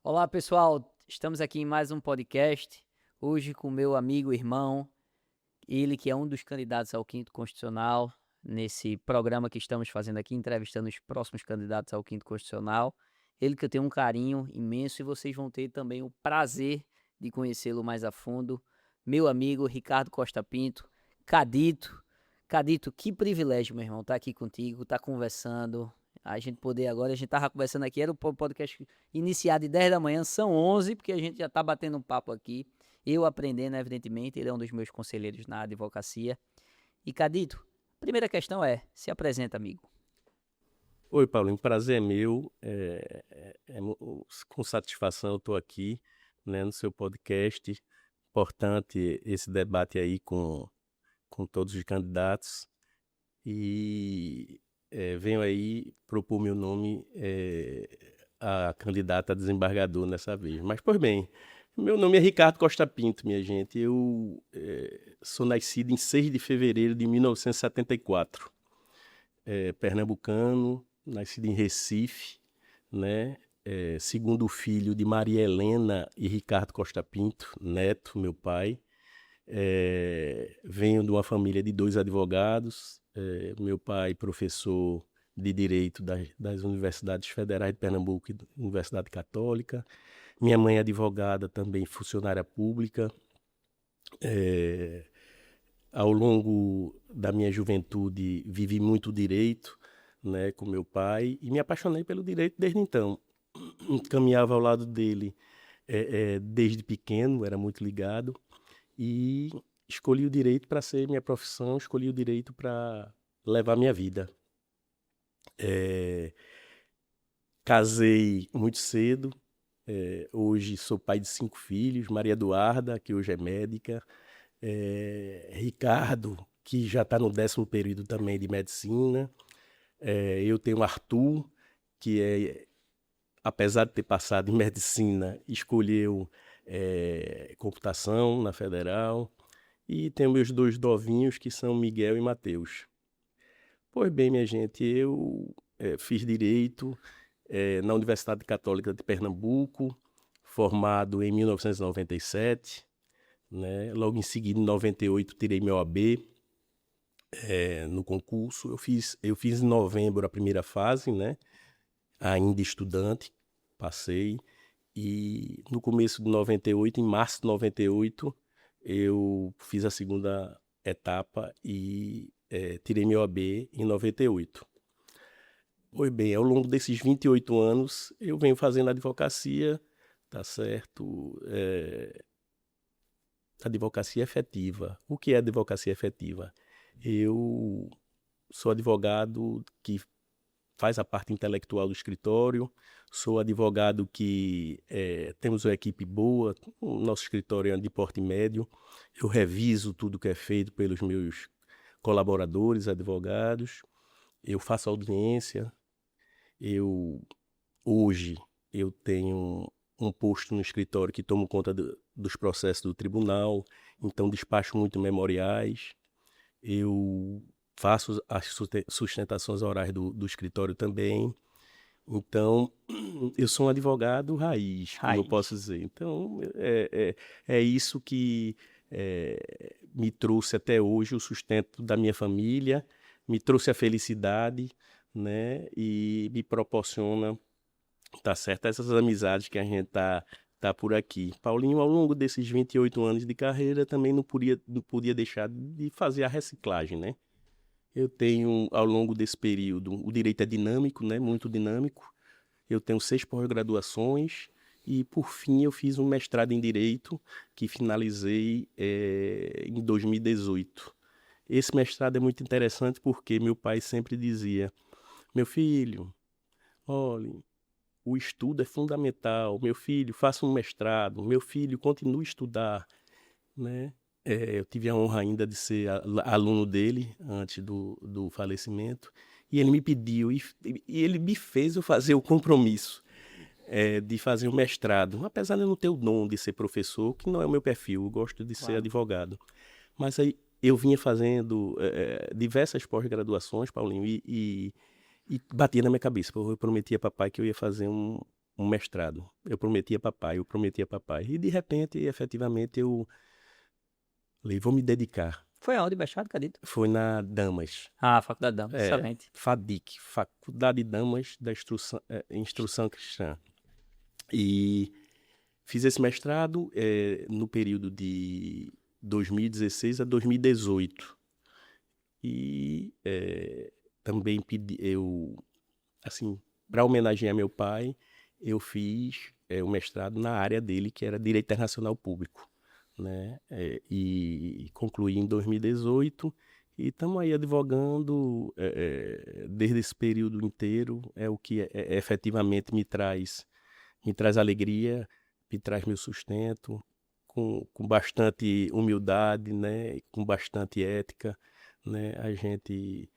Olá pessoal, estamos aqui em mais um podcast, hoje com meu amigo e irmão, ele que é um dos candidatos ao Quinto Constitucional, nesse programa que estamos fazendo aqui, entrevistando os próximos candidatos ao Quinto Constitucional, ele que eu tenho um carinho imenso e vocês vão ter também o prazer de conhecê-lo mais a fundo, meu amigo Ricardo Costa Pinto, Cadito. Cadito, que privilégio, meu irmão, estar aqui contigo, estar conversando, a gente poder agora, a gente tava conversando aqui, era o podcast iniciado de 10 da manhã, são 11, porque a gente já tá batendo um papo aqui, eu aprendendo, evidentemente, ele é um dos meus conselheiros na advocacia. E Cadito, primeira questão se apresenta, amigo. Oi, Paulinho, prazer é meu. Com satisfação eu estou aqui, né, no seu podcast. Importante esse debate aí com todos os candidatos. E venho aí propor meu nome a candidata a desembargador nessa vez. Mas, pois bem, meu nome é Ricardo Costa Pinto, minha gente. Eu sou nascido em 6 de fevereiro de 1974. Pernambucano, nascido em Recife, né? Segundo filho de Maria Helena e Ricardo Costa Pinto, neto, meu pai. Venho de uma família de 2 advogados. Meu pai, professor de Direito das Universidades Federais de Pernambuco e Universidade Católica. Minha mãe é advogada, também funcionária pública. Ao longo da minha juventude, vivi muito direito, né, com meu pai, e me apaixonei pelo direito desde então. Caminhava ao lado dele desde pequeno, era muito ligado, e escolhi o direito para ser minha profissão, escolhi o direito para levar minha vida. Casei muito cedo, hoje sou pai de 5 filhos, Maria Eduarda, que hoje é médica, Ricardo, que já está no 10º período também de medicina. Eu tenho Arthur, que apesar de ter passado em medicina, escolheu computação na Federal. E tenho meus 2 novinhos, que são Miguel e Matheus. Pois bem, minha gente, eu fiz Direito na Universidade Católica de Pernambuco, formado em 1997. Né? Logo em seguida, em 98, tirei meu AB no concurso. Eu fiz em novembro a primeira fase, né? Ainda estudante, passei. E no começo de 98, em março de 98, eu fiz a segunda etapa e tirei meu AB em 98. Pois bem, ao longo desses 28 anos, eu venho fazendo advocacia, tá certo? Advocacia efetiva. O que é advocacia efetiva? Eu sou advogado que faz a parte intelectual do escritório, sou advogado que temos uma equipe boa, o nosso escritório é de porte médio, eu reviso tudo que é feito pelos meus colaboradores, advogados, eu faço audiência, hoje eu tenho um posto no escritório que tomo conta dos processos do tribunal, então despacho muito memoriais, eu faço as sustentações orais do escritório também. Então, eu sou um advogado raiz, como eu posso Raiz. dizer. Então, é isso que me trouxe até hoje o sustento da minha família, me trouxe a felicidade, né? E me proporciona, tá certo, essas amizades que a gente tá por aqui. Paulinho, ao longo desses 28 anos de carreira, também não podia deixar de fazer a reciclagem, né? Eu tenho, ao longo desse período, o direito é dinâmico, né? Muito dinâmico. Eu tenho 6 pós-graduações e, por fim, eu fiz um mestrado em Direito que finalizei em 2018. Esse mestrado é muito interessante porque meu pai sempre dizia: meu filho, olhe, o estudo é fundamental. Meu filho, faça um mestrado. Meu filho, continue a estudar, né? Eu tive a honra ainda de ser aluno dele antes do falecimento. E ele me pediu, e ele me fez eu fazer o compromisso de fazer um mestrado. Apesar de eu não ter o dom de ser professor, que não é o meu perfil, eu gosto de ser Claro. advogado. Mas aí eu vinha fazendo diversas pós-graduações, Paulinho, e batia na minha cabeça. Eu prometi a papai que eu ia fazer um mestrado. Eu prometia papai. E de repente, efetivamente, eu falei, vou me dedicar. Foi aonde, mestrado, Cadito? Foi na Damas. Ah, Faculdade Dama, excelente. FADIC, Faculdade de Damas da Instrução Cristã. E fiz esse mestrado no período de 2016 a 2018. E também assim, para homenagear meu pai, eu fiz o mestrado na área dele, que era Direito Internacional Público, né? E concluí em 2018 e estamos aí advogando desde esse período inteiro. É o que efetivamente me traz alegria, me traz meu sustento, com bastante humildade, né? Com bastante ética, né? A gente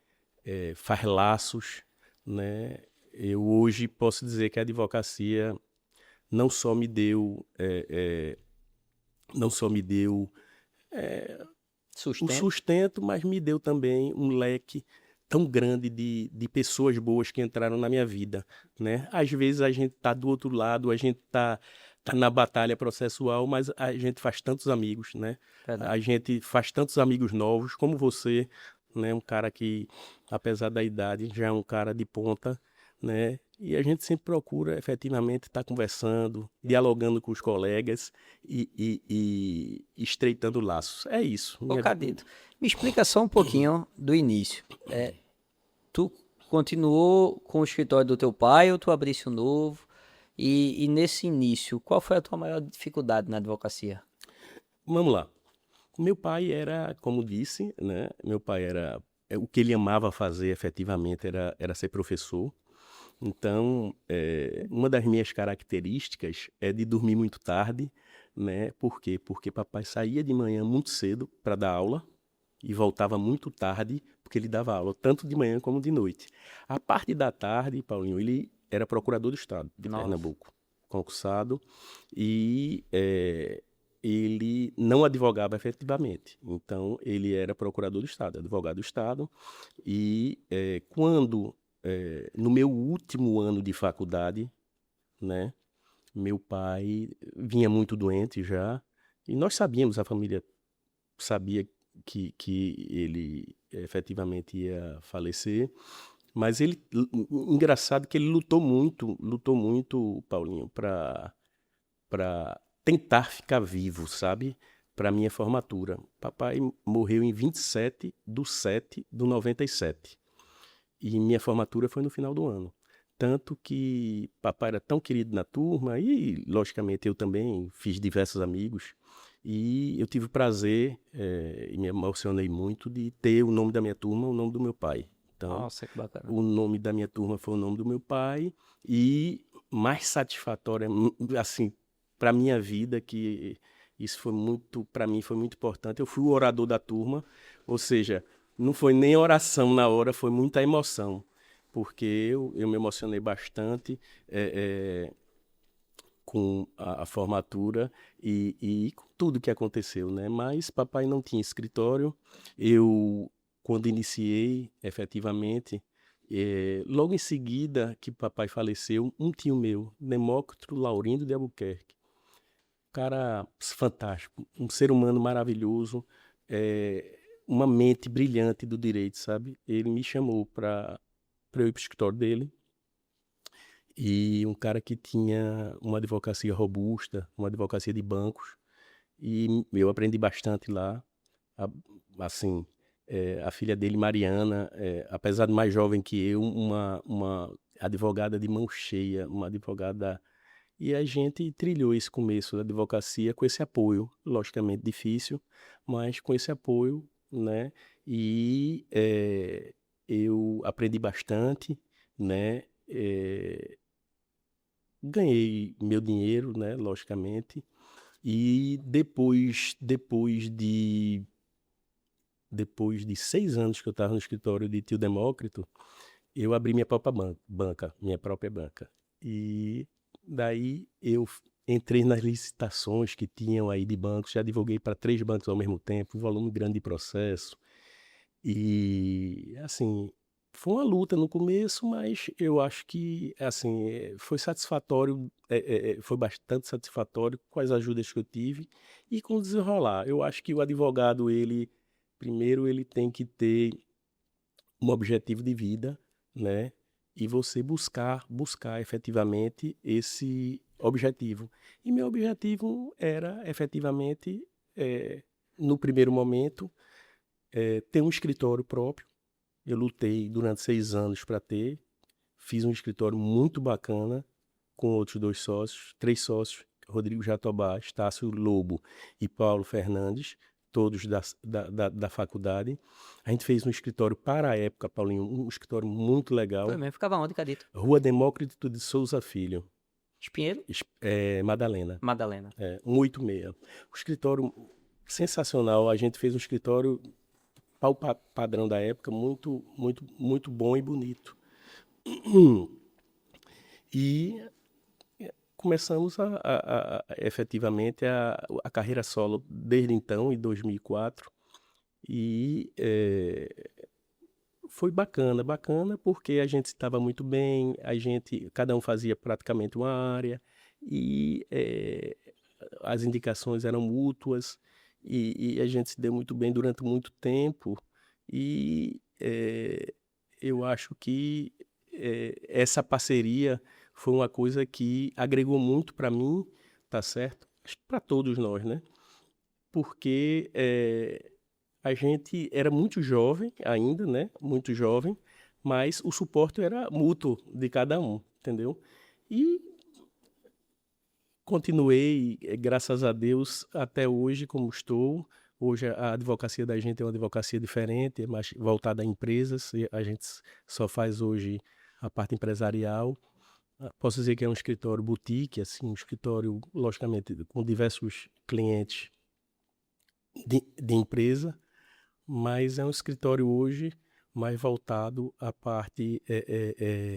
faz laços, né? Eu hoje posso dizer que a advocacia não só me deu o sustento, mas me deu também um leque tão grande de pessoas boas que entraram na minha vida, né? Às vezes a gente tá do outro lado, a gente tá na batalha processual, mas a gente faz tantos amigos, né? Verdade. A gente faz tantos amigos novos, como você, né? Um cara que, apesar da idade, já é um cara de ponta, né? E a gente sempre procura, efetivamente, estar conversando, dialogando com os colegas e estreitando laços. É isso. Ô, Cadito, me explica só um pouquinho do início. Tu continuou com o escritório do teu pai ou tu abriste um novo? E nesse início, qual foi a tua maior dificuldade na advocacia? Vamos lá. Meu pai era, como disse, né? Meu pai era... O que ele amava fazer, efetivamente, era ser professor. Então, uma das minhas características é de dormir muito tarde, né? Por quê? Porque papai saía de manhã muito cedo para dar aula e voltava muito tarde, porque ele dava aula tanto de manhã como de noite. A parte da tarde, Paulinho, ele era procurador do Estado de Nossa. Pernambuco, concursado, e ele não advogava efetivamente. Então, ele era procurador do Estado, advogado do Estado, e quando... no meu último ano de faculdade, né, meu pai vinha muito doente já, e nós sabíamos, a família sabia que ele efetivamente ia falecer, mas engraçado que ele lutou muito, Paulinho, para tentar ficar vivo, sabe? Para minha formatura. Papai morreu em 27/7/97. E minha formatura foi no final do ano. Tanto que papai era tão querido na turma, e logicamente eu também fiz diversos amigos. E eu tive o prazer, e me emocionei muito, de ter o nome da minha turma, o nome do meu pai. Então, Nossa, que bacana. o nome da minha turma foi o nome do meu pai. E mais satisfatório, assim, para minha vida, que isso foi muito, para mim foi muito importante. Eu fui o orador da turma, ou seja, não foi nem oração na hora, foi muita emoção, porque eu me emocionei bastante com a formatura e com tudo que aconteceu, né? Mas papai não tinha escritório. Eu, quando iniciei, efetivamente, logo em seguida que papai faleceu, um tio meu, Demócrito Laurindo de Albuquerque, cara fantástico, um ser humano maravilhoso, uma mente brilhante do direito, sabe? Ele me chamou para eu ir para o escritório dele, e um cara que tinha uma advocacia robusta, uma advocacia de bancos, e eu aprendi bastante lá. Assim, a filha dele, Mariana, apesar de mais jovem que eu, uma advogada de mão cheia, uma advogada... E a gente trilhou esse começo da advocacia com esse apoio, logicamente difícil, mas com esse apoio, né? E eu aprendi bastante, né? Ganhei meu dinheiro, né? Logicamente. E depois de 6 anos que eu estava no escritório de tio Demócrito, eu abri minha própria banca. E daí eu entrei nas licitações que tinham aí de bancos, já advoguei para 3 bancos ao mesmo tempo, um volume grande de processo. E, assim, Foi uma luta no começo, mas eu acho que, assim, foi satisfatório, foi bastante satisfatório com as ajudas que eu tive e com o desenrolar. Eu acho que o advogado, primeiro ele tem que ter um objetivo de vida, né? E você buscar efetivamente esse objetivo. E meu objetivo era efetivamente, no primeiro momento, ter um escritório próprio. Eu lutei durante 6 anos para ter, fiz um escritório muito bacana com outros 2 sócios, 3 sócios, Rodrigo Jatobá, Estácio Lobo e Paulo Fernandes, todos da faculdade. A gente fez um escritório para a época, Paulinho, um escritório muito legal. Foi mesmo, ficava onde, Cadito? Rua Demócrito de Souza Filho, Espinheiro? Madalena, Madalena. 186. O escritório sensacional, a gente fez um escritório ao padrão da época, muito, muito, muito bom e bonito. E começamos efetivamente a carreira solo desde então, em 2004. E foi bacana porque a gente estava muito bem, cada um fazia praticamente uma área e as indicações eram mútuas e a gente se deu muito bem durante muito tempo e eu acho que essa parceria foi uma coisa que agregou muito para mim, tá certo? Acho que para todos nós, né? Porque a gente era muito jovem ainda, né? Muito jovem, mas o suporte era mútuo de cada um, entendeu? E continuei, graças a Deus, até hoje como estou. Hoje a advocacia da gente é uma advocacia diferente, é mais voltada a empresas. E a gente só faz hoje a parte empresarial. Posso dizer que é um escritório boutique, assim, um escritório, logicamente, com diversos clientes de empresa, mas é um escritório hoje mais voltado à parte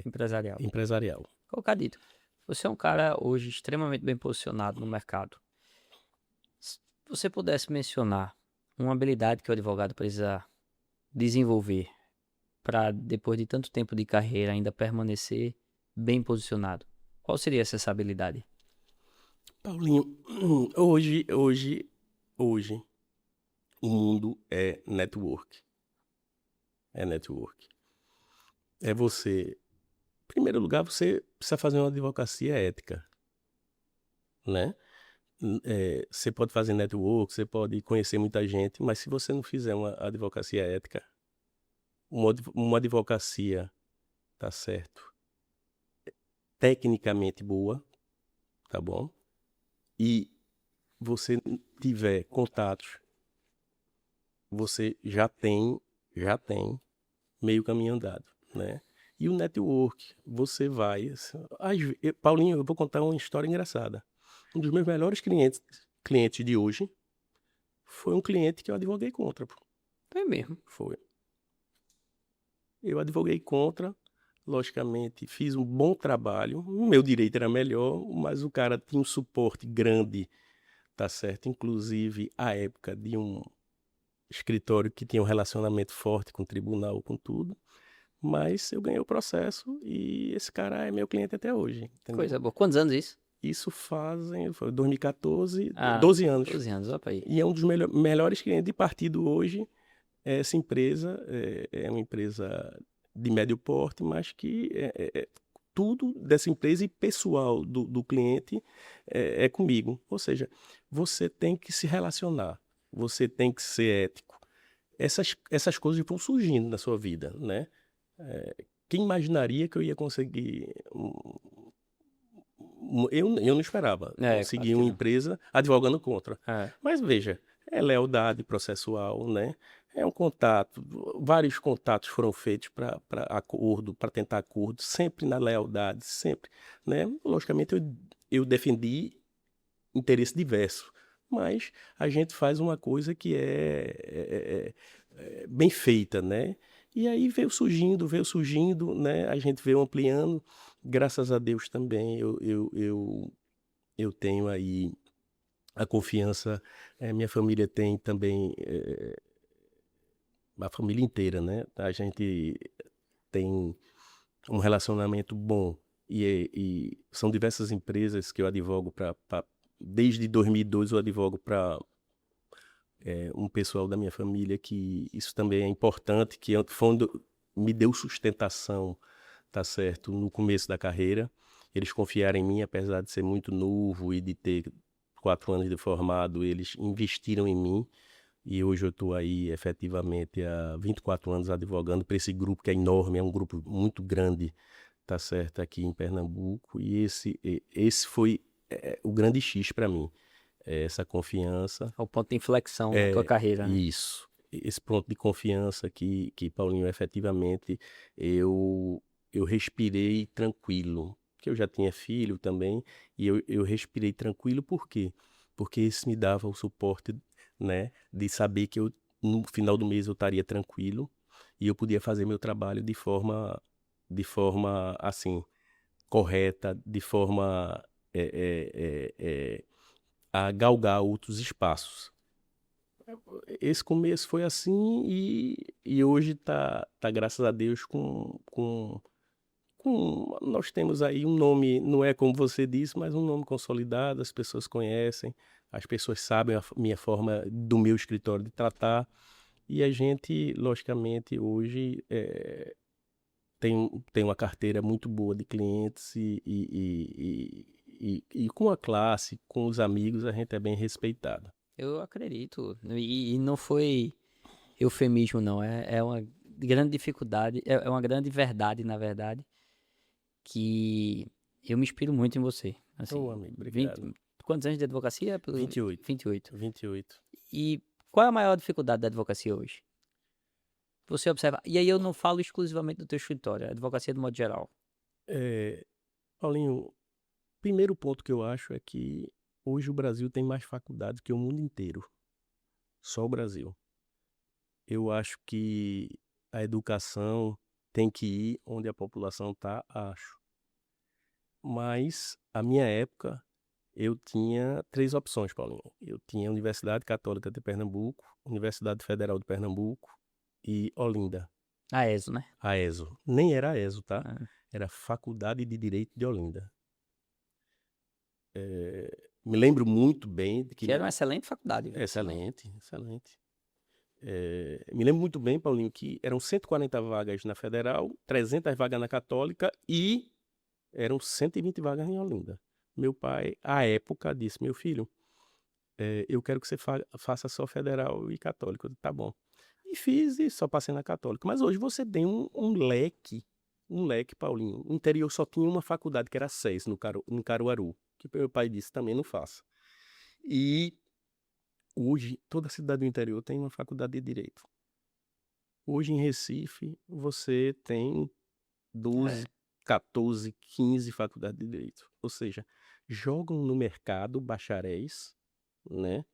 Empresarial. empresarial. Ô, Cadito, você é um cara hoje extremamente bem posicionado no mercado. Se você pudesse mencionar uma habilidade que o advogado precisa desenvolver para, depois de tanto tempo de carreira, ainda permanecer bem posicionado, qual seria essa habilidade? Paulinho, hoje, o mundo é network. É network. É você, em primeiro lugar, você precisa fazer uma advocacia ética, né? Você pode fazer network, você pode conhecer muita gente, mas se você não fizer uma advocacia ética, uma advocacia, tá certo, tecnicamente boa, tá bom? E você tiver contatos, você já tem meio caminho andado, né? E o network, você vai... Paulinho, eu vou contar uma história engraçada. Um dos meus melhores clientes de hoje foi um cliente que eu advoguei contra. É mesmo. Foi. Eu advoguei contra, logicamente, fiz um bom trabalho. O meu direito era melhor, mas o cara tinha um suporte grande, tá certo? Inclusive, à época de um escritório que tinha um relacionamento forte com o tribunal, com tudo. Mas eu ganhei o processo e esse cara é meu cliente até hoje, entendeu? Coisa boa. Quantos anos isso? Isso foi 2014, 12 anos. 12 anos, opa aí. E é um dos melhores clientes de partido hoje. Essa empresa é uma empresa de médio porte, mas que tudo dessa empresa e pessoal do cliente é comigo. Ou seja, você tem que se relacionar, você tem que ser ético. Essas coisas vão surgindo na sua vida, né? Quem imaginaria que eu ia conseguir... Eu não esperava conseguir claro uma não. empresa advogando contra. É. Mas veja, é lealdade processual, né? É um contato, vários contatos foram feitos para acordo, para tentar acordo, sempre na lealdade, sempre, né? Logicamente eu defendi interesse diverso, mas a gente faz uma coisa que é bem feita, né? E aí veio surgindo, né? A gente veio ampliando, graças a Deus também eu tenho aí a confiança, minha família tem também, a família inteira, né? A gente tem um relacionamento bom e são diversas empresas que eu advogo desde 2002 eu advogo para um pessoal da minha família que isso também é importante, que me deu sustentação, tá certo, no começo da carreira. Eles confiaram em mim, apesar de ser muito novo e de ter 4 anos de formado, eles investiram em mim. E hoje eu estou aí efetivamente há 24 anos advogando para esse grupo que é enorme, é um grupo muito grande, tá certo, aqui em Pernambuco. E esse foi o grande X para mim, essa confiança. É o ponto de inflexão na tua carreira, né? Isso, esse ponto de confiança que Paulinho, efetivamente, eu respirei tranquilo, porque eu já tinha filho também, e eu respirei tranquilo, por quê? Porque isso me dava o suporte, né, de saber que no final do mês eu estaria tranquilo, e eu podia fazer meu trabalho de forma assim, correta, de forma a galgar outros espaços. Esse começo foi assim e hoje tá graças a Deus nós temos aí um nome, não é como você disse, mas um nome consolidado, as pessoas conhecem, as pessoas sabem a minha forma do meu escritório de tratar e a gente, logicamente, hoje tem uma carteira muito boa de clientes e com a classe, com os amigos, a gente é bem respeitado. Eu acredito. E não foi eufemismo, não. É uma grande dificuldade, é uma grande verdade, na verdade, que eu me inspiro muito em você. Assim, Ô, amigo, obrigado. quantos anos de advocacia? 28. 28. 28. E qual é a maior dificuldade da advocacia hoje? Você observa. E aí eu não falo exclusivamente do teu escritório, a advocacia de modo geral. Paulinho, primeiro ponto que eu acho é que hoje o Brasil tem mais faculdades que o mundo inteiro. Só o Brasil. Eu acho que a educação tem que ir onde a população está, acho. Mas, a minha época, eu tinha 3 opções, Paulinho. Eu tinha a Universidade Católica de Pernambuco, Universidade Federal de Pernambuco e Olinda, A ESO, né? a ESO. Nem era a ESO, tá? Ah, Era Faculdade de Direito de Olinda. Me lembro muito bem de que... que era uma excelente faculdade, viu? Excelente, excelente. Me lembro muito bem, Paulinho, que eram 140 vagas na Federal, 300 vagas na Católica e eram 120 vagas em Olinda. Meu pai, à época, disse, meu filho, eu quero que você faça só Federal e Católica. Eu disse, tá bom. E fiz e só passei na Católica. Mas hoje você tem um leque, Paulinho. No interior só tinha uma faculdade, que era a SES, no Caruaru, que meu pai disse, também não faça. E hoje, toda cidade do interior tem uma faculdade de Direito. Hoje, em Recife, você tem 12, 14, 15 faculdades de Direito. Ou seja, jogam no mercado bacharéis, né?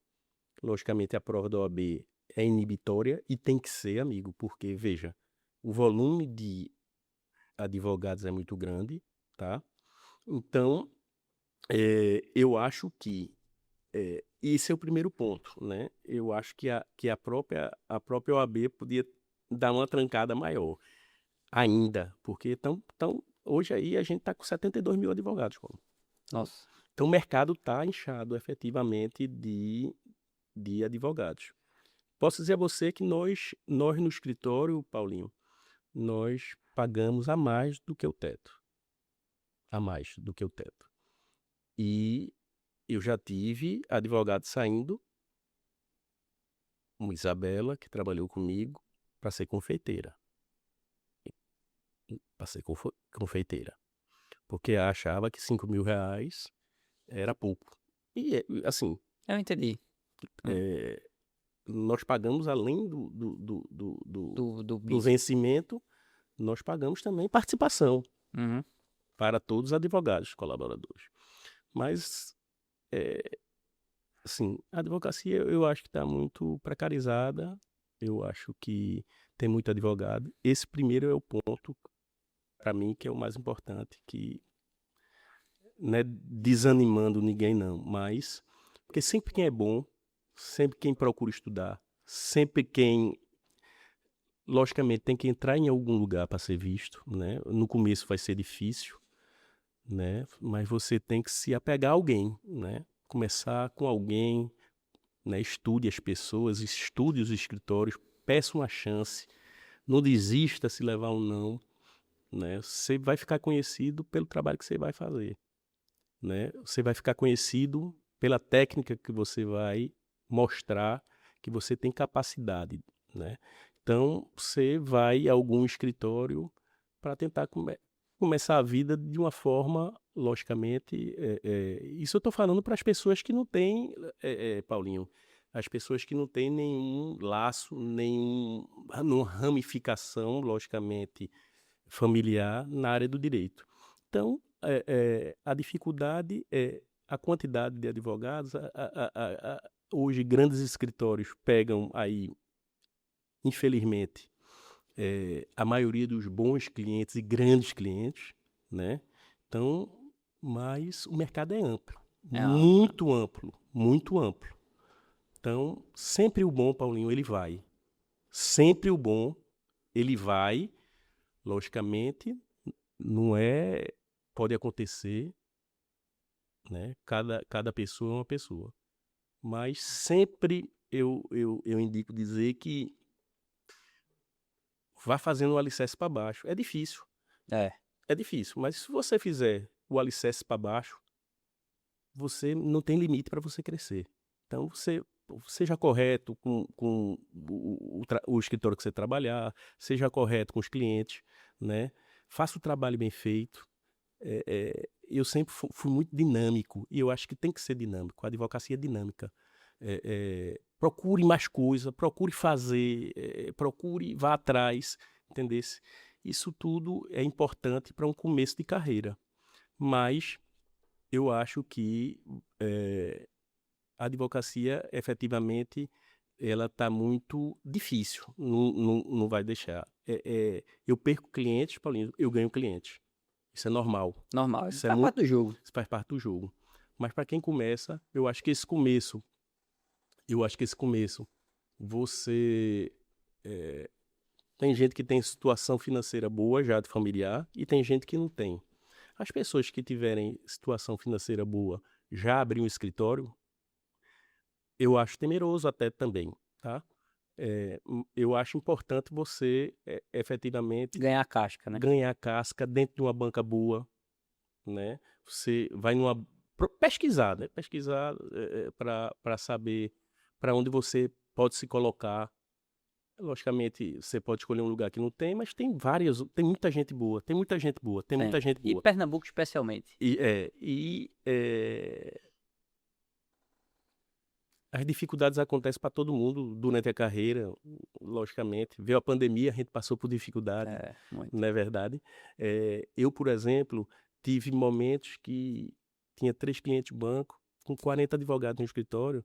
Logicamente, a prova da OAB é inibitória e tem que ser, amigo, porque, veja, o volume de advogados é muito grande, tá? Então, eu acho que esse é o primeiro ponto, né? Eu acho que a própria OAB podia dar uma trancada maior ainda, porque hoje aí a gente está com 72 mil advogados. Como. Nossa. Então o mercado está inchado efetivamente de advogados. Posso dizer a você que nós no escritório, Paulinho, nós pagamos a mais do que o teto. A mais do que o teto. E eu já tive advogado saindo, uma Isabela, que trabalhou comigo, para ser confeiteira. Para ser confeiteira. Porque achava que 5 mil reais era pouco. E, assim, Eu entendi. nós pagamos, além do Do bis. vencimento, nós pagamos também participação Uhum. para todos os advogados colaboradores. Mas, assim, a advocacia eu acho que está muito precarizada, eu acho que tem muito advogado. Esse primeiro é o ponto, para mim, que é o mais importante, que não é desanimando ninguém, não, mas porque sempre quem é bom, sempre quem procura estudar, sempre quem logicamente, tem que entrar em algum lugar para ser visto, né? No começo vai ser difícil, né? Mas você tem que se apegar a alguém, né? Começar com alguém, né? Estude as pessoas, estude os escritórios, peça uma chance, não desista se levar um não, né? Você vai ficar conhecido pelo trabalho que você vai fazer, né? Você vai ficar conhecido pela técnica que você vai mostrar que você tem capacidade, né? Então, você vai a algum escritório para tentar começar a vida de uma forma, logicamente, isso eu estou falando para as pessoas que não têm, Paulinho, as pessoas que não têm nenhum laço, nenhuma ramificação, logicamente, familiar na área do direito. Então, a dificuldade é a quantidade de advogados. Hoje, grandes escritórios pegam aí, infelizmente, a maioria dos bons clientes e grandes clientes, né? Então, mas o mercado é amplo, É amplo. muito amplo, muito amplo. Então, sempre o bom, Paulinho, ele vai. Sempre o bom, ele vai, logicamente, não é, pode acontecer, né? Cada pessoa é uma pessoa. Mas sempre eu indico dizer que vá fazendo o alicerce para baixo. É, É difícil, mas se você fizer o alicerce para baixo, você não tem limite para você crescer. Então, você seja correto com o escritório que você trabalhar, seja correto com os clientes, né? Faça o trabalho bem feito. Eu sempre fui muito dinâmico e eu acho que tem que ser dinâmico. A advocacia é dinâmica. Procure mais coisa, procure fazer, procure, vá atrás, entendesse? Isso tudo é importante para um começo de carreira. Mas eu acho que a advocacia, efetivamente, ela está muito difícil. Não vai deixar. Eu perco clientes, Paulinho, eu ganho clientes. Isso é normal. normal. Isso Faz parte do jogo. isso faz parte do jogo. Mas para quem começa, eu acho que esse começo, você tem gente que tem situação financeira boa já de familiar e tem gente que não tem. As pessoas que tiverem situação financeira boa já abriram um escritório, eu acho temeroso até também, tá? Eu acho importante você efetivamente Ganhar a casca, né? ganhar casca dentro de uma banca boa, né? Você vai pesquisar, né? Pesquisar para saber para onde você pode se colocar. Logicamente, você pode escolher um lugar que não tem, mas tem muita gente boa, tem muita gente boa, tem muita Tem. gente E boa. Pernambuco especialmente. As dificuldades acontecem para todo mundo durante a carreira, logicamente. Veio a pandemia, a gente passou por dificuldade, É, muito. não é verdade? Eu, por exemplo, tive momentos que tinha 3 clientes de banco, com 40 advogados no escritório,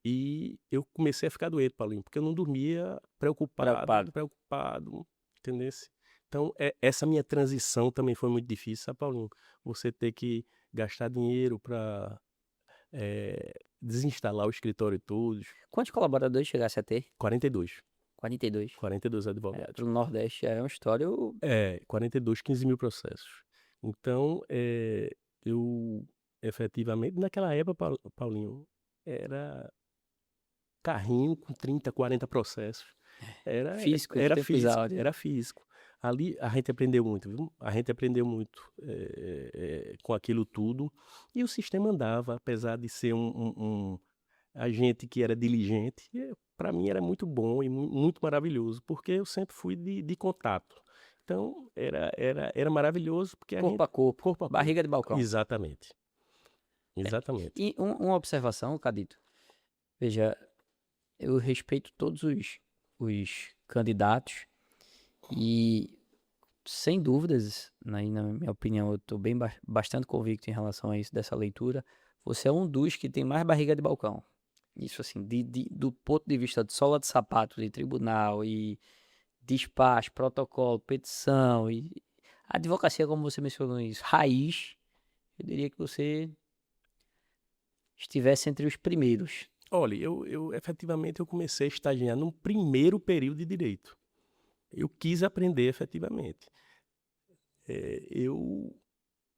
e eu comecei a ficar doente, Paulinho, porque eu não dormia Preocupado. preocupado, entendeu? Então, essa minha transição também foi muito difícil, sabe, Paulinho? Você ter que gastar dinheiro para desinstalar o escritório todos. Quantos colaboradores chegasse a ter? 42. 42. 42 advogados. Para o Nordeste é uma história. 42, 15 mil processos. Então, eu efetivamente, naquela época, Paulinho, era carrinho com 30, 40 processos. Físico, Era tempos físico, áureos. era físico. Ali a gente aprendeu muito, viu? A gente aprendeu muito com aquilo tudo. E o sistema andava, apesar de ser um agente que era diligente. Para mim era muito bom e muito maravilhoso, porque eu sempre fui de contato. Então era maravilhoso, porque a Corpo gente. a corpo. Corpo a corpo. Barriga de balcão. Exatamente. Exatamente. E uma observação, Cadito. Veja, eu respeito todos os candidatos e, sem dúvidas, na minha opinião, eu estou bastante convicto em relação a isso, dessa leitura. Você é um dos que tem mais barriga de balcão. Isso, assim, do ponto de vista de sola de sapato, de tribunal e despacho, protocolo, petição e advocacia, como você mencionou isso, raiz, eu diria que você estivesse entre os primeiros. Olha, efetivamente eu comecei a estagiar no primeiro período de direito. eu quis aprender efetivamente.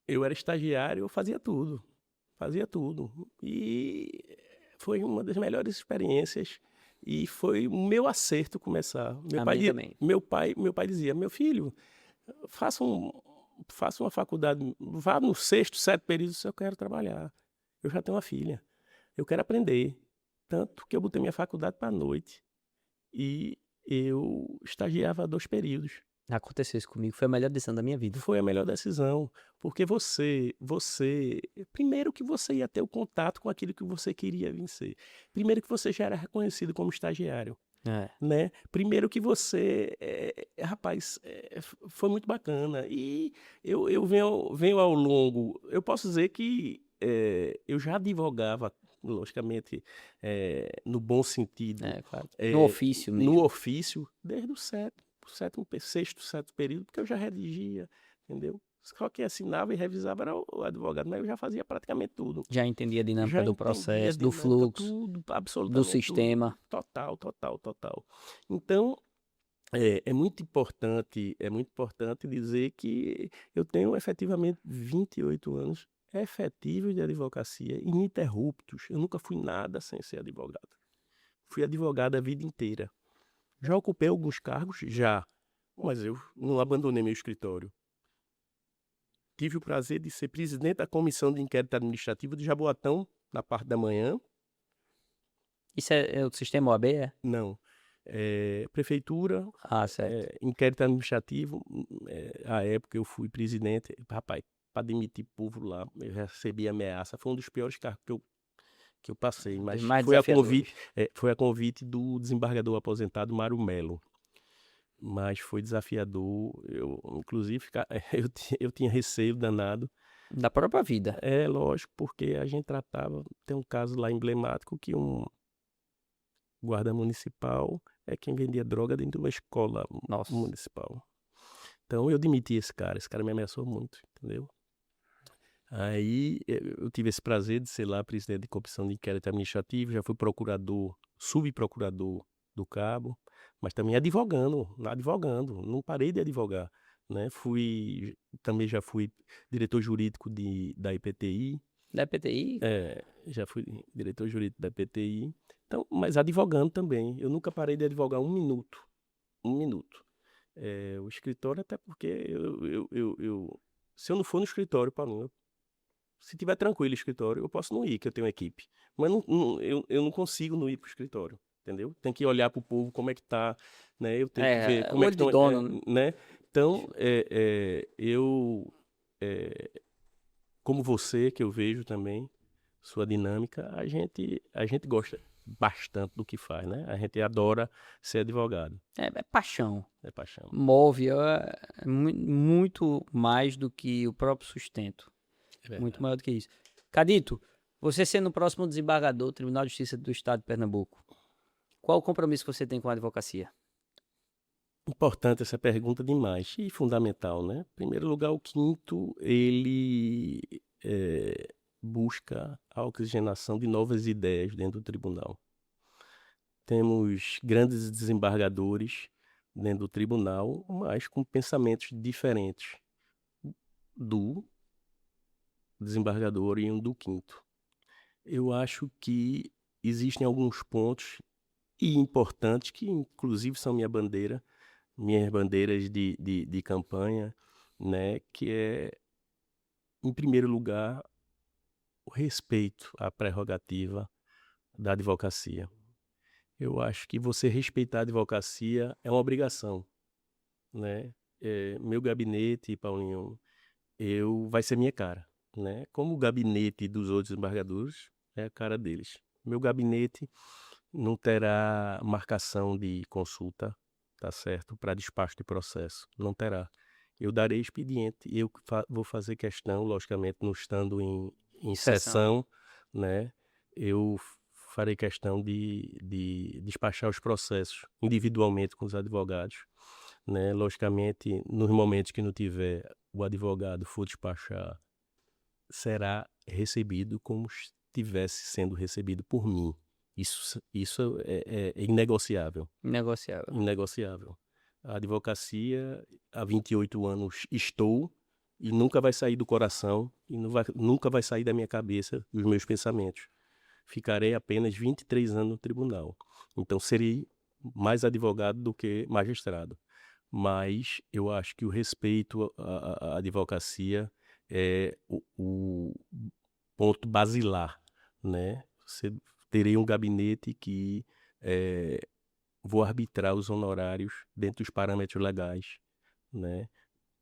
Eu era estagiário, eu fazia tudo. Fazia tudo. E foi uma das melhores experiências. E foi o meu acerto começar. A mim também. Meu pai dizia, meu filho, faça uma faculdade, vá no 6º, 7º período se eu quero trabalhar. Eu já tenho uma filha. Eu quero aprender. Tanto que eu botei minha faculdade para a noite. E eu estagiava 2 períodos. Aconteceu isso comigo, foi a melhor decisão da minha vida. Foi a melhor decisão, porque primeiro que você ia ter o contato com aquilo que você queria vencer. Primeiro que você já era reconhecido como estagiário, né? Primeiro que você, rapaz, foi muito bacana. E eu venho ao longo, eu posso dizer que eu já advogava, logicamente, no bom sentido. Claro. No ofício mesmo. No ofício, desde o 6º, 7º período, porque eu já redigia, entendeu? Só que assinava e revisava era o advogado, mas eu já fazia praticamente tudo. Já entendia a dinâmica do processo, do fluxo, tudo, absolutamente do sistema. Tudo. Total. Então, é muito importante dizer que eu tenho efetivamente 28 anos efetivos de advocacia, ininterruptos. Eu nunca fui nada sem ser advogado. Fui advogado a vida inteira. Já ocupei alguns cargos? Já. Mas eu não abandonei meu escritório. Tive o prazer de ser presidente da Comissão de Inquérito Administrativo de Jaboatão, na parte da manhã. Isso é o sistema OAB, é? Não. Prefeitura, certo. inquérito administrativo. À época eu fui presidente. Rapaz, para demitir povo lá, eu recebi ameaça. Foi um dos piores cargos que eu passei, mas foi a convite do desembargador aposentado Mário Melo. Mas foi desafiador. Inclusive, eu tinha receio danado. Da própria vida. Lógico, porque a gente tratava. Tem um caso lá emblemático que um guarda municipal é quem vendia droga dentro de uma escola municipal. Então eu demiti esse cara me ameaçou muito, entendeu? Aí eu tive esse prazer de ser lá presidente de comissão de inquérito administrativo, já fui subprocurador do Cabo, mas também advogando, não parei de advogar, né? Também já fui diretor jurídico da IPTI. Da IPTI? Já fui diretor jurídico da IPTI, então, mas advogando também, eu nunca parei de advogar um minuto. O escritório, até porque se eu não for no escritório, Paulinho, se tiver tranquilo o escritório, eu posso não ir, que eu tenho uma equipe. Mas eu não consigo não ir para o escritório, entendeu? Tem que olhar para o povo, como é que tá, né? Eu tenho que ver como é que estão, dono, né? Então, como você, que eu vejo também, sua dinâmica, a gente gosta bastante do que faz, né? A gente adora ser advogado. É paixão. É paixão. Move muito mais do que o próprio sustento. Muito maior do que isso. Cadito, você sendo o próximo desembargador do Tribunal de Justiça do Estado de Pernambuco, qual o compromisso que você tem com a advocacia? Importante essa pergunta demais e fundamental, né? Em primeiro lugar, o 5º, ele busca a oxigenação de novas ideias dentro do tribunal. Temos grandes desembargadores dentro do tribunal, mas com pensamentos diferentes do desembargador oriundo do 5º. Eu acho que existem alguns pontos importantes que, inclusive, são minhas bandeiras de campanha, né? Que é, em primeiro lugar, o respeito à prerrogativa da advocacia. Eu acho que você respeitar a advocacia é uma obrigação, né? Meu gabinete, Paulinho, vai ser minha cara, né? Como o gabinete dos outros desembargadores é a cara deles. Meu gabinete não terá marcação de consulta, tá certo? Para despacho de processo, não terá. Eu darei expediente e eu vou fazer questão, logicamente, não estando em sessão, né? Eu farei questão de despachar os processos individualmente com os advogados, né? Logicamente, nos momentos que não tiver o advogado for despachar, será recebido como estivesse sendo recebido por mim. Isso é inegociável. Inegociável. A advocacia, há 28 anos estou e nunca vai sair do coração e nunca vai sair da minha cabeça, dos meus pensamentos. Ficarei apenas 23 anos no tribunal. Então, serei mais advogado do que magistrado. Mas eu acho que o respeito à advocacia é o ponto basilar, né? Terei um gabinete que vou arbitrar os honorários dentro dos parâmetros legais, né?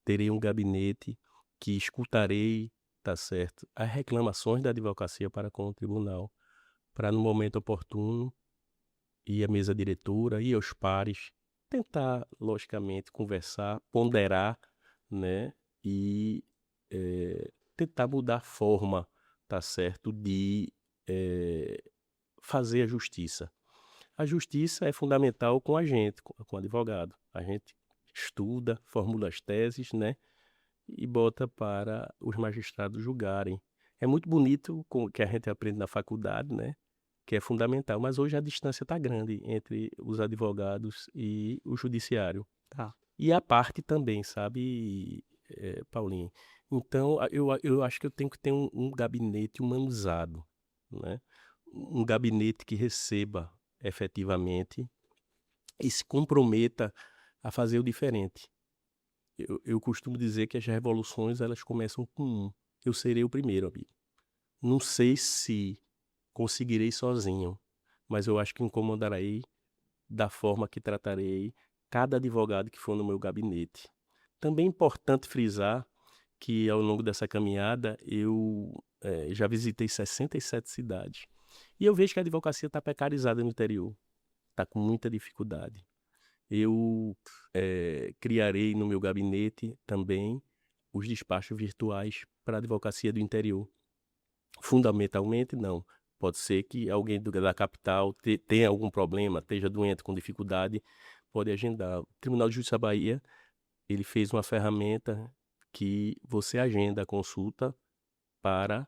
Terei um gabinete que escutarei, tá certo, as reclamações da advocacia para com o tribunal, para no momento oportuno ir à mesa diretora, ir aos pares, tentar, logicamente, conversar, ponderar, né? E tentar mudar a forma, tá certo, de fazer a justiça. A justiça é fundamental com a gente, com o advogado. A gente estuda, formula as teses, né? E bota para os magistrados julgarem. É muito bonito o que a gente aprende na faculdade, né? Que é fundamental, mas hoje a distância está grande entre os advogados e o judiciário. Tá. E a parte também, sabe, Paulinho? Então, eu acho que eu tenho que ter um gabinete humanizado, né? Um gabinete que receba efetivamente e se comprometa a fazer o diferente. Eu costumo dizer que as revoluções elas começam com um. Eu serei o primeiro, amigo. Não sei se conseguirei sozinho, mas eu acho que incomodarei da forma que tratarei cada advogado que for no meu gabinete. Também é importante frisar que ao longo dessa caminhada eu já visitei 67 cidades. E eu vejo que a advocacia está precarizada no interior, está com muita dificuldade. Eu criarei no meu gabinete também os despachos virtuais para a advocacia do interior. Fundamentalmente, não. Pode ser que alguém da capital tenha algum problema, esteja doente, com dificuldade, pode agendar. O Tribunal de Justiça da Bahia, ele fez uma ferramenta que você agenda a consulta para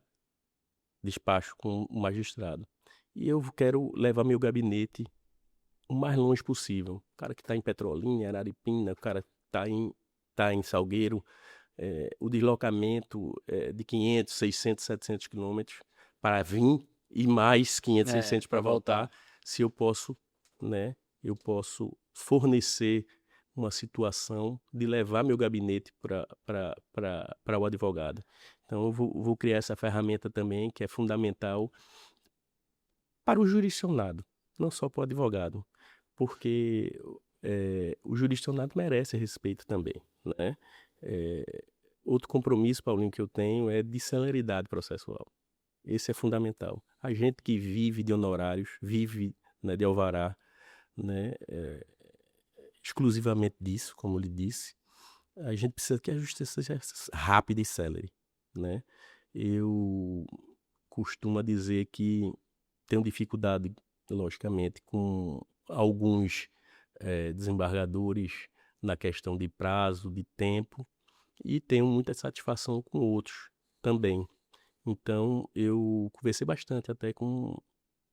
despacho com o magistrado. E eu quero levar meu gabinete o mais longe possível. O cara que está em Petrolina, Araripina, o cara que tá em Salgueiro, o deslocamento de 500, 600, 700 quilômetros para vir e mais 500, 600 para voltar, se eu posso, né, eu posso fornecer uma situação de levar meu gabinete para o advogado. Então, eu vou criar essa ferramenta também, que é fundamental para o jurisdicionado, não só para o advogado, porque o jurisdicionado merece respeito também, né? Outro compromisso, Paulinho, que eu tenho é de celeridade processual. Esse é fundamental. A gente que vive de honorários, vive, né, de alvará, né, exclusivamente disso, como lhe disse, a gente precisa que a justiça seja rápida e célere, né? Eu costumo dizer que tenho dificuldade, logicamente, com alguns desembargadores na questão de prazo, de tempo, e tenho muita satisfação com outros também. Então, eu conversei bastante até com o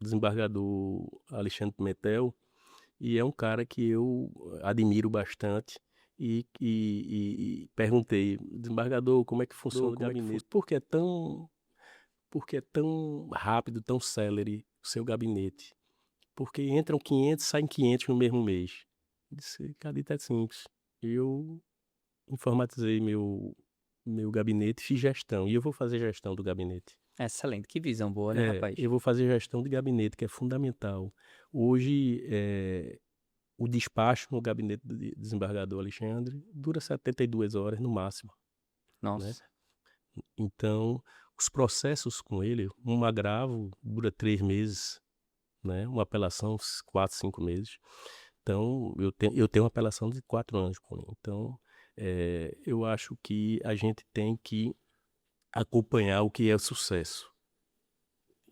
desembargador Alexandre Pimentel, e é um cara que eu admiro bastante, e perguntei, desembargador, como é que funciona o gabinete? Por que é tão rápido, tão célere o seu gabinete? Porque entram 500, saem 500 no mesmo mês. Eu disse, Cadito, é simples. Eu informatizei meu gabinete, fiz gestão. E eu vou fazer gestão do gabinete. Excelente. Que visão boa, né, rapaz? Eu vou fazer gestão de gabinete, que é fundamental. Hoje, o despacho no gabinete do desembargador Alexandre dura 72 horas no máximo, né? Nossa. Então, os processos com ele, um agravo dura 3 meses, né? Uma apelação, 4, 5 meses. Então, eu tenho uma apelação de 4 anos com ele. Então, eu acho que a gente tem que acompanhar o que é o sucesso.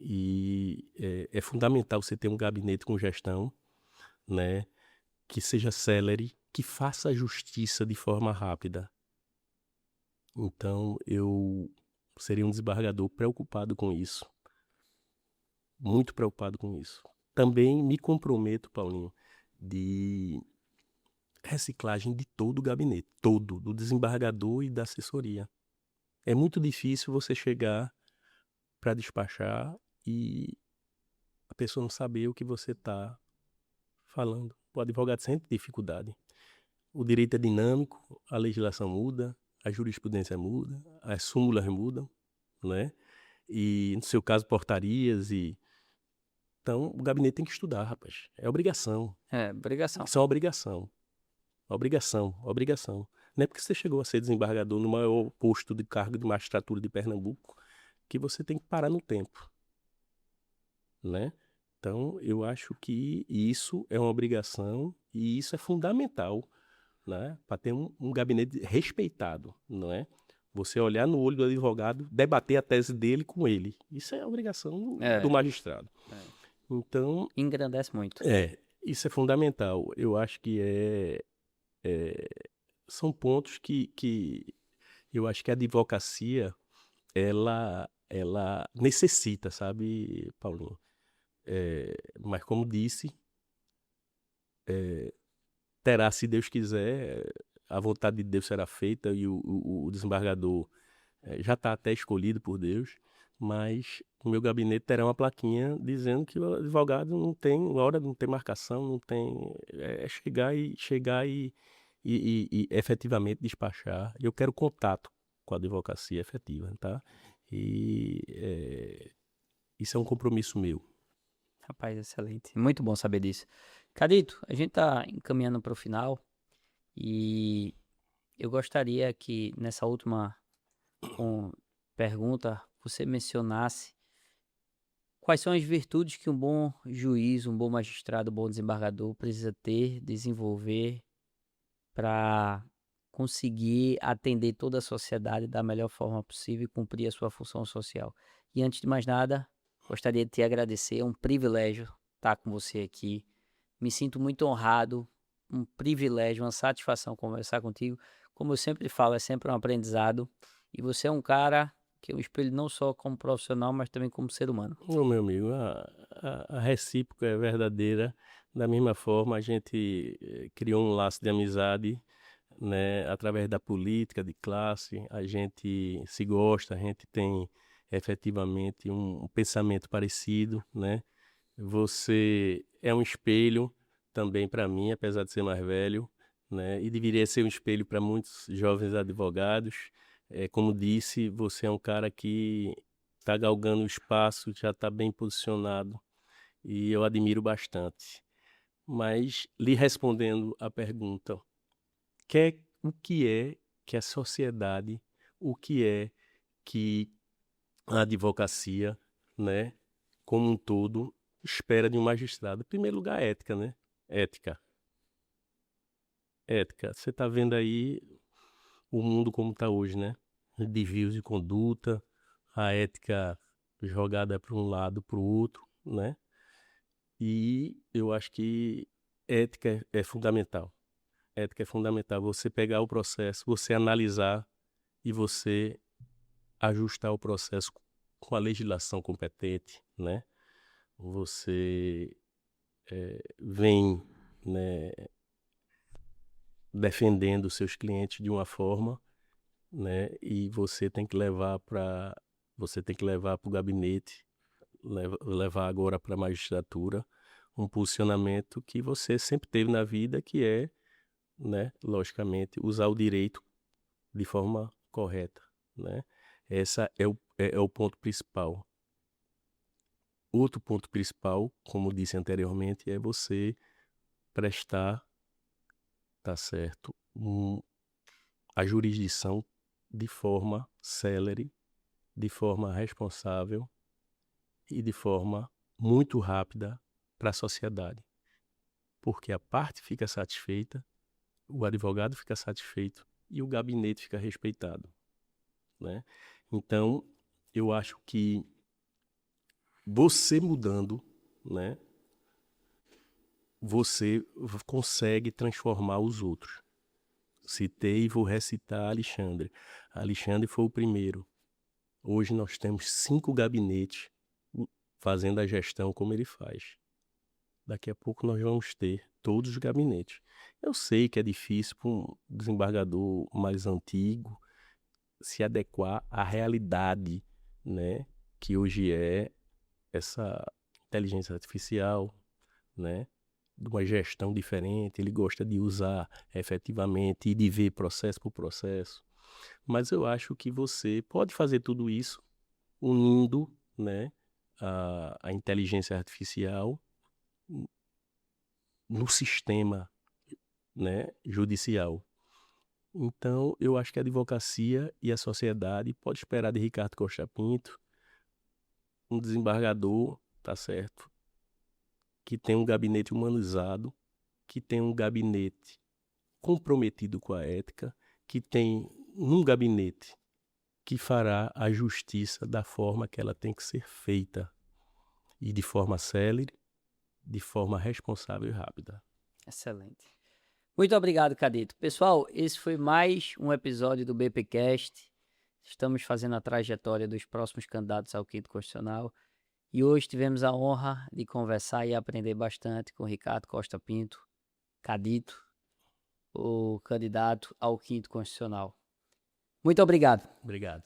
E é fundamental você ter um gabinete com gestão, né? Que seja célere, que faça a justiça de forma rápida. Então, eu seria um desembargador preocupado com isso. Muito preocupado com isso. Também me comprometo, Paulinho, de reciclagem de todo o gabinete, todo, do desembargador e da assessoria. É muito difícil você chegar para despachar e a pessoa não saber o que você está falando. O advogado sente dificuldade. O direito é dinâmico, a legislação muda, a jurisprudência muda, as súmulas mudam, né? E, no seu caso, portarias e... Então, o gabinete tem que estudar, rapaz. É obrigação. Obrigação. Isso é uma obrigação. Obrigação, obrigação. Não é porque você chegou a ser desembargador no maior posto de cargo de magistratura de Pernambuco que você tem que parar no tempo, né? Então, eu acho que isso é uma obrigação e isso é fundamental, né? Para ter um gabinete respeitado, não é? Você olhar no olho do advogado, debater a tese dele com ele. Isso é a obrigação do magistrado. Então, engrandece muito. Isso é fundamental. Eu acho que são pontos que eu acho que a advocacia ela necessita, sabe, Paulinho? Mas como disse, terá, se Deus quiser, a vontade de Deus será feita e o desembargador já está até escolhido por Deus, mas o meu gabinete terá uma plaquinha dizendo que o advogado não tem hora, não tem marcação, não tem... É chegar e efetivamente despachar. Eu quero contato com a advocacia efetiva, tá? Isso é um compromisso meu. Rapaz, excelente. Muito bom saber disso. Cadito, a gente tá encaminhando para o final e eu gostaria que nessa última pergunta você mencionasse quais são as virtudes que um bom juiz, um bom magistrado, um bom desembargador precisa ter, desenvolver para conseguir atender toda a sociedade da melhor forma possível e cumprir a sua função social. E antes de mais nada, gostaria de te agradecer, é um privilégio estar com você aqui. Me sinto muito honrado, um privilégio, uma satisfação conversar contigo. Como eu sempre falo, é sempre um aprendizado. E você é um cara que é um espelho não só como profissional, mas também como ser humano. Ô, meu amigo, a recíproca é verdadeira. Da mesma forma, a gente criou um laço de amizade, né, através da política de classe. A gente se gosta, a gente tem efetivamente um pensamento parecido, né? Você é um espelho também para mim, apesar de ser mais velho, né? E deveria ser um espelho para muitos jovens advogados. Como disse, você é um cara que está galgando o espaço, já está bem posicionado e eu admiro bastante. Mas, lhe respondendo a pergunta, o que é que a sociedade, o que é que a advocacia, né, como um todo, espera de um magistrado? Em primeiro lugar, ética, né? Ética. Ética. Você está vendo aí o mundo como está hoje, né? Desvios de conduta, a ética jogada para um lado, para o outro, né? E eu acho que ética é fundamental. Ética é fundamental. Você pegar o processo, você analisar e você ajustar o processo com a legislação competente, né? Você vem, né, defendendo os seus clientes de uma forma, né? E você tem que levar para o gabinete, levar agora para a magistratura um posicionamento que você sempre teve na vida, que é, né, logicamente, usar o direito de forma correta, né? Essa é o ponto principal. Outro ponto principal, como disse anteriormente, é você prestar, tá certo, a jurisdição de forma célere, de forma responsável e de forma muito rápida para a sociedade. Porque a parte fica satisfeita, o advogado fica satisfeito e o gabinete fica respeitado, né? Então, eu acho que você mudando, né, você consegue transformar os outros. Citei e vou recitar Alexandre. Alexandre foi o primeiro. Hoje nós temos 5 gabinetes fazendo a gestão como ele faz. Daqui a pouco nós vamos ter todos os gabinetes. Eu sei que é difícil para um desembargador mais antigo se adequar à realidade, né, que hoje é essa inteligência artificial, né, de uma gestão diferente. Ele gosta de usar efetivamente e de ver processo por processo. Mas eu acho que você pode fazer tudo isso unindo, né, a inteligência artificial no sistema, né, judicial. Então, eu acho que a advocacia e a sociedade pode esperar de Ricardo Costa Pinto um desembargador, tá certo, que tem um gabinete humanizado, que tem um gabinete comprometido com a ética, que tem um gabinete que fará a justiça da forma que ela tem que ser feita e de forma célere, de forma responsável e rápida. Excelente. Muito obrigado, Cadito. Pessoal, esse foi mais um episódio do BPcast. Estamos fazendo a trajetória dos próximos candidatos ao quinto constitucional. E hoje tivemos a honra de conversar e aprender bastante com Ricardo Costa Pinto, Cadito, o candidato ao quinto constitucional. Muito obrigado. Obrigado.